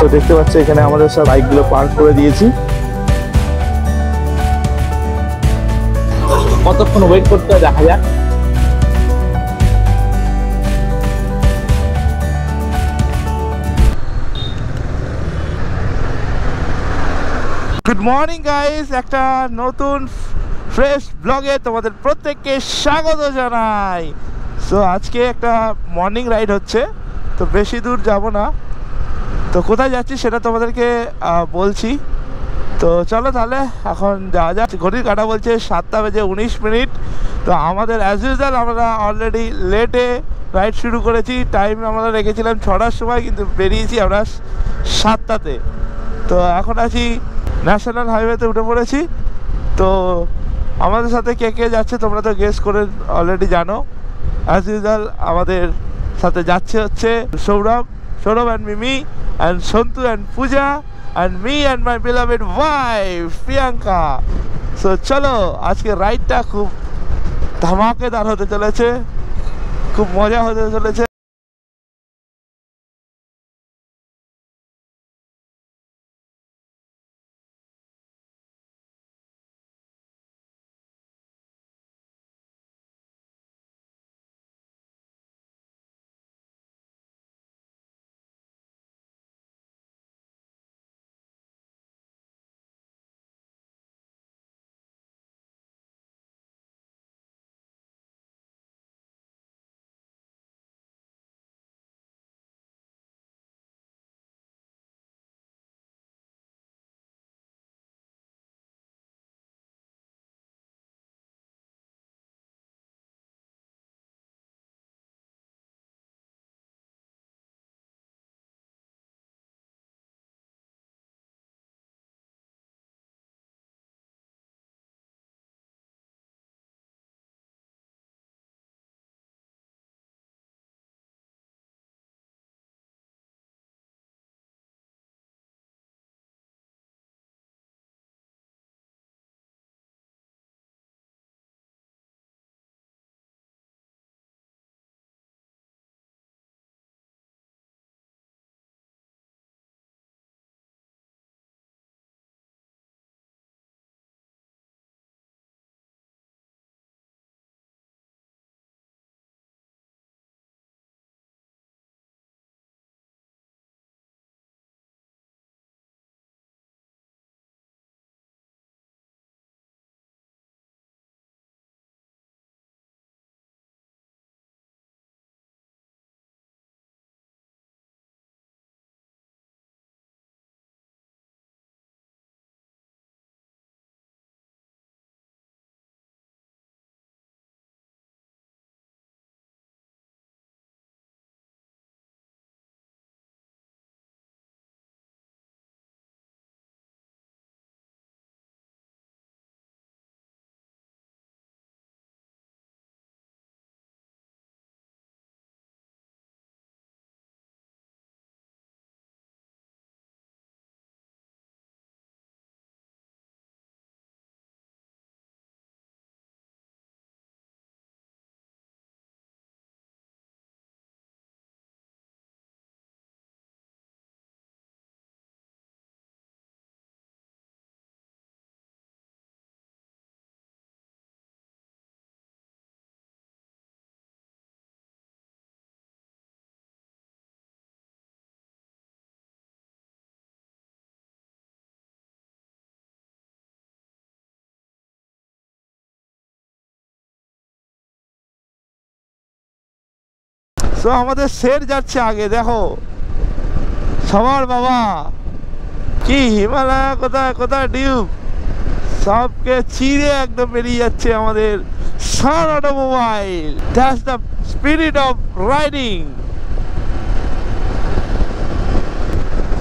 তো দেখতে পাচ্ছ এখানে আমাদের সব বাইকগুলো পার্ক করে দিয়েছি। কতক্ষণ ওয়েট করতে হয় দেখা যাক। গুড মর্নিং গাইস, একটা নতুন ফ্রেশ ব্লগে তোমাদের প্রত্যেককে স্বাগত জানাই। সো আজকে একটা মর্নিং রাইড হচ্ছে, তো বেশি দূর যাব না। তো কোথায় যাচ্ছি সেটা তোমাদেরকে বলছি। তো চলো তাহলে এখন যাওয়া যাক। ঘড়ির কাঁটা বলছে 7:19। তো আমাদের অ্যাজ ইউজুয়াল আমরা অলরেডি লেটে রাইড শুরু করেছি। টাইম আমরা রেখেছিলাম 6টার সময়, কিন্তু বেরিয়েছি আমরা 7টাতে। তো এখন আছি ন্যাশনাল হাইওয়েতে, উঠে পড়েছি। তো আমাদের সাথে কে কে যাচ্ছে তোমরা তো গেস করে অলরেডি জানো। অ্যাজ ইউজুয়াল আমাদের সাথে যাচ্ছে হচ্ছে Sourav and Mimi and Santu and Puja and me and my beloved wife Priyanka. So চলো আজকে রাইডটা খুব ধামাকেদার হতে চলেছে, খুব মজা হতে চলেছে। সো আমাদের শের যাচ্ছে আগে, দেখো সবার বাবা কি হিমালয়, কোথায় কোথায় ডিউক, সবকে চিরে একদম বেরিয়ে যাচ্ছে আমাদের Sun Automobile. That's the spirit of riding.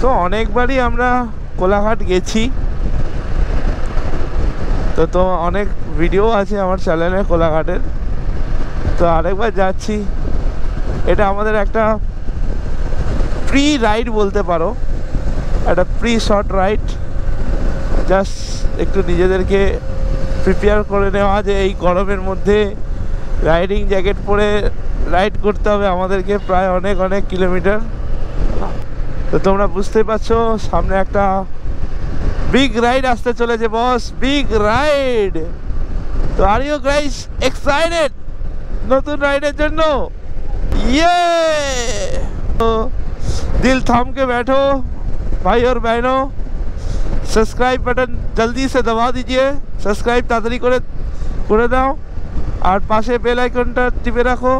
তো অনেকবারই আমরা কোলাঘাট গেছি, তো অনেক ভিডিও আছে আমার চ্যানেলে কোলাঘাটের। তো আরেকবার যাচ্ছি। এটা আমাদের একটা প্রি রাইড বলতে পারো, একটা প্রি শর্ট রাইড। জাস্ট একটু নিজেদেরকে প্রিপেয়ার করে নেওয়া যে এই গরমের মধ্যে রাইডিং জ্যাকেট পরে রাইড করতে হবে আমাদেরকে প্রায় অনেক কিলোমিটার। তো তোমরা বুঝতেই পারছো সামনে একটা বিগ রাইড আসতে চলেছে বস, বিগ রাইড। তো আর ইউ গাইস এক্সাইটেড নতুন রাইডের জন্য? ये तो दिल थाम के बैठो भाई और बहनों, सब्सक्राइब बटन जल्दी से दबा दीजिए, सब्सक्राइब ताড়াতাড়ি করে দাও, আর পাশে বেল আইকনটা টিপে রাখো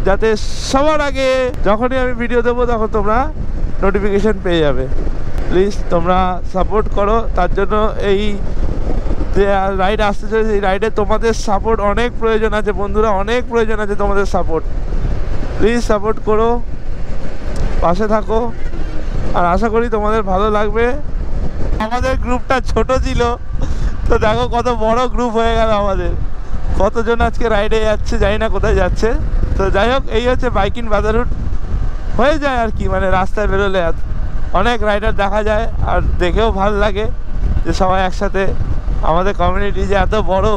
যাতে সবার আগে যখনই আমি ভিডিও দেবো তখন তোমরা নোটিফিকেশন পেয়ে যাবে। প্লিজ তোমরা সাপোর্ট করো, তার জন্য এই যে রাইড আসতে চলেছে এই রাইডে তোমাদের সাপোর্ট অনেক প্রয়োজন আছে বন্ধুরা, অনেক প্রয়োজন আছে তোমাদের সাপোর্ট। প্লিজ সাপোর্ট করো, পাশে থাকো, আর আশা করি তোমাদের ভালো লাগবে। আমাদের গ্রুপটা ছোট ছিল, তো দেখো কত বড় গ্রুপ হয়ে গেল আমাদের, কতজন আজকে রাইডে যাচ্ছে জানি না কোথায় যাচ্ছে। তো যাই হোক, এই হচ্ছে বাইকিং ব্রাদারহুড হয়ে যায় আর কি, মানে রাস্তায় বেরোলে অনেক রাইডার দেখা যায় আর দেখেও ভালো লাগে যে সবাই একসাথে, আমাদের কমিউনিটি যে এত বড়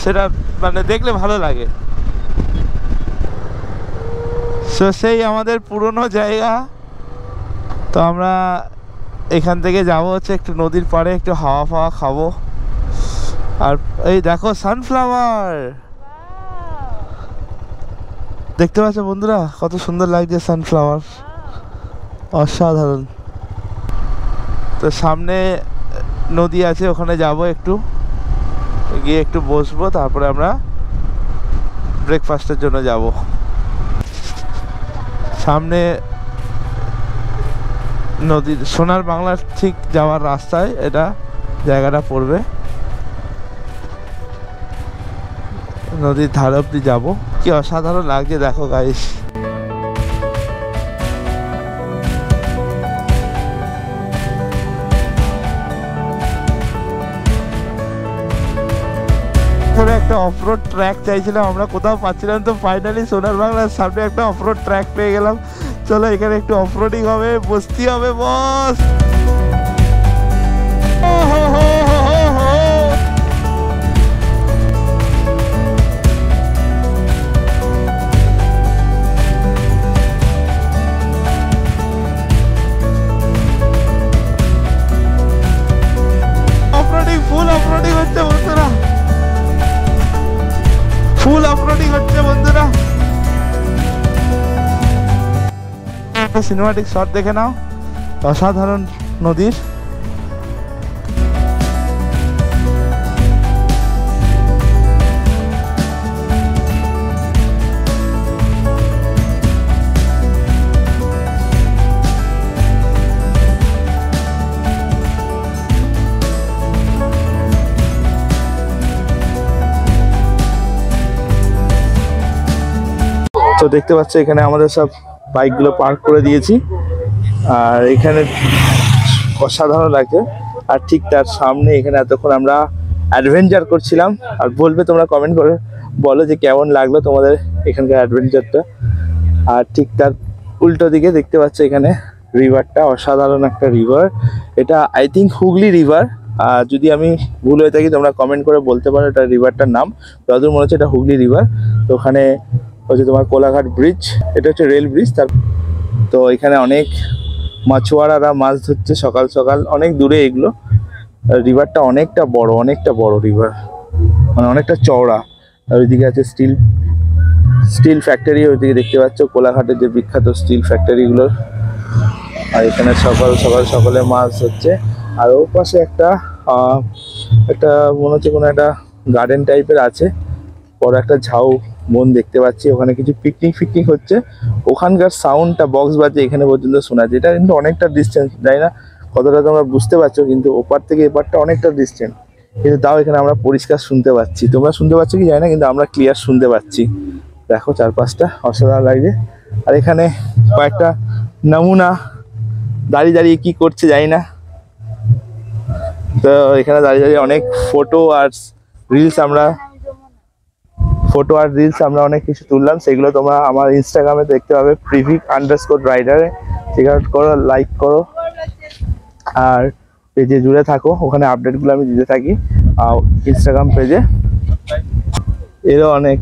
সেটা মানে দেখলে ভালো লাগে। সো সেই আমাদের পুরনো জায়গা। তো আমরা এখান থেকে যাবো হচ্ছে একটু নদীর পাড়ে, একটু হাওয়া ফাওয়া খাবো। আর এই দেখো সানফ্লাওয়ার দেখতে পাচ্ছ বন্ধুরা, কত সুন্দর লাগছে সানফ্লাওয়ার, অসাধারণ। তো সামনে নদী আছে, ওখানে যাব, একটু গিয়ে একটু বসবো, তারপরে আমরা ব্রেকফাস্টের জন্য যাব। সামনে নদীর সোনার বাংলার ঠিক যাওয়ার রাস্তায় এটা জায়গাটা পড়বে, নদীর ধারে অব্দি যাবো। কি অসাধারণ লাগছে দেখো গাইস। একটা অফরোড ট্র্যাক চাইছিলাম আমরা, কোথাও পাচ্ছিলাম, তো ফাইনালি সোনার বাংলার সামনে একটা অফরোড ট্র্যাক পেয়ে গেলাম। চলো এখানে একটু অফরোডিং হবে, বসতে হবে বস। অফরোডিং, ফুল অফরোডিং হচ্ছে বন্ধুরা, ফুল অফরোডিং হচ্ছে বন্ধুরা। সিনেমাটিক শট দেখে নাও, অসাধারণ নদীর। তো দেখতে পাচ্ছ এখানে আমাদের সব বাইকগুলো পার্ক করে দিয়েছি, আর এখানে অসাধারণ লাগছে। আর ঠিক তার সামনে এখানে এতক্ষণ আমরা অ্যাডভেঞ্চার করছিলাম, আর বলবে তোমরা কমেন্ট করে বলো যে কেমন লাগলো তোমাদের এখানকার অ্যাডভেঞ্চারটা। আর ঠিক তার উল্টো দিকে দেখতে পাচ্ছ এখানে রিভারটা, অসাধারণ একটা রিভার, এটা আই থিঙ্ক হুগলি রিভার। আর যদি আমি ভুল হয়ে থাকি তোমরা কমেন্ট করে বলতে পারো এটা রিভারটার নাম, যতদূর মনে হচ্ছে এটা হুগলি রিভার। তো ওখানে হচ্ছে তোমার কোলাঘাট ব্রিজ, এটা হচ্ছে রেল ব্রিজ। তার তো এখানে অনেক মাছুয়ারারা মাছ ধরছে সকাল সকাল, অনেক দূরে এগুলো। রিভারটা অনেকটা বড় রিভার, মানে অনেকটা চওড়া। আর ওইদিকে আছে স্টিল ফ্যাক্টরি, ওইদিকে দেখতে পাচ্ছ কোলাঘাটের যে বিখ্যাত স্টিল ফ্যাক্টরিগুলোর। আর এখানে সকালে মাছ হচ্ছে। আর ওর পাশে একটা মনে হচ্ছে কোনো একটা গার্ডেন টাইপের আছে, বড় একটা ঝাউ বন দেখতে পাচ্ছি। ওখানে কিছু পিকনিক হচ্ছে, ওখানকার সাউন্ডটা বক্স বাজে এখানে পর্যন্ত শোনা যায়। এটা কিন্তু অনেকটা ডিস্টেন্স, জানি না কতটা তোমরা বুঝতে পারছো, কিন্তু ওপার থেকে এপারটা অনেকটা ডিস্টেন্স, কিন্তু তাও এখানে আমরা পরিষ্কার শুনতে পাচ্ছি। তোমরা শুনতে পাচ্ছ কি জানি না, কিন্তু আমরা ক্লিয়ার শুনতে পাচ্ছি। দেখো চারপাশটা অসাধারণ লাগছে। আর এখানে কয়েকটা নমুনা দাঁড়িয়ে কি করছে জানি না, তো এখানে দাঁড়িয়ে অনেক ফটো আর রিলস আমরা অনেক কিছু তুললাম, সেগুলো তোমরা আমার ইনস্টাগ্রামে দেখতে পাবে, privik_rider চেক আউট করো, লাইক করো, আর পেজে জুড়ে থাকো, ওখানে আপডেটগুলো আমি দিতে থাকি ইনস্টাগ্রাম পেজে। এরও অনেক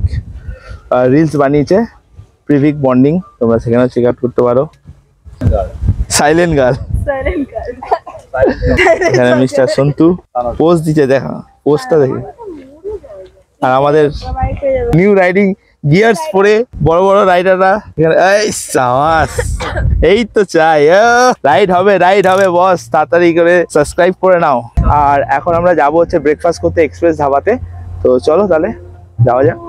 রিলস বানিয়েছে প্রিভিক বন্ডিং, তোমরা সেখানে চেক আউট করতে পারো। Silent girl. এখানে মিস্টার সন্তু পোজ দিচ্ছে, দেখা পোজটা দেখে। আর আমাদের নিউ রাইডিং গিয়ার্স পরে বড় বড় রাইডাররা এখানে। এই সাবাস, এই তো চাই, রাইড হবে বস, তাড়াতাড়ি করে সাবস্ক্রাইব করে নাও। আর এখন আমরা যাবো হচ্ছে ব্রেকফাস্ট করতে এক্সপ্রেস ধাবাতে। তো চলো তাহলে যাওয়া যাক।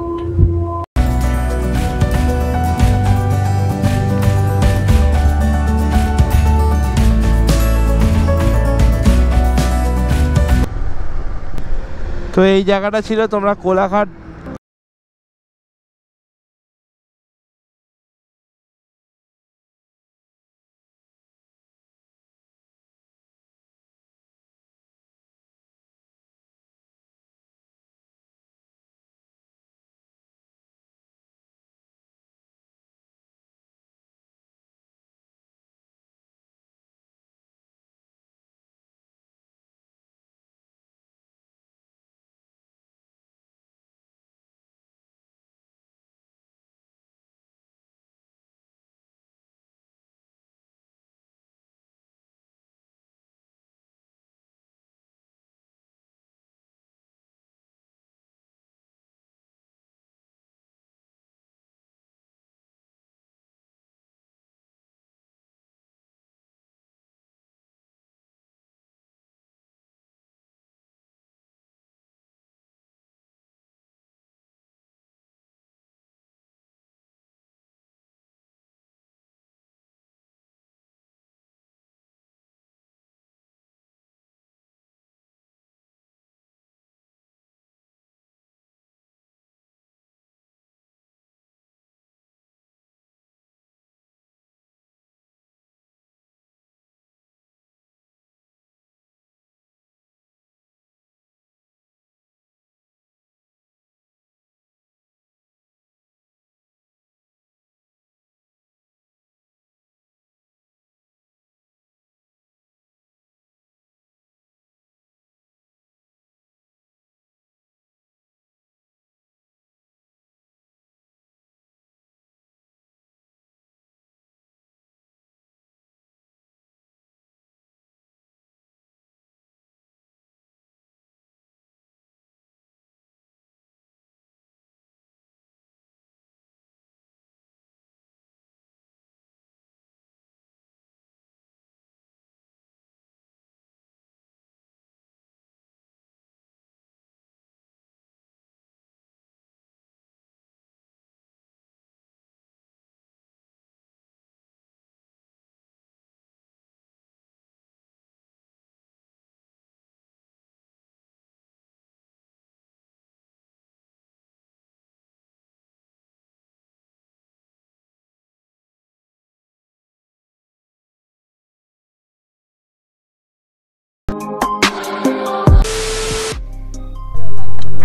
তো এই জায়গাটা ছিল তোমরা কোলাঘাট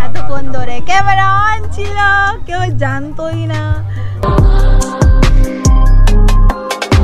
এতক্ষণ ধরে ক্যামেরা অন ছিল, কেউ জানতোই না।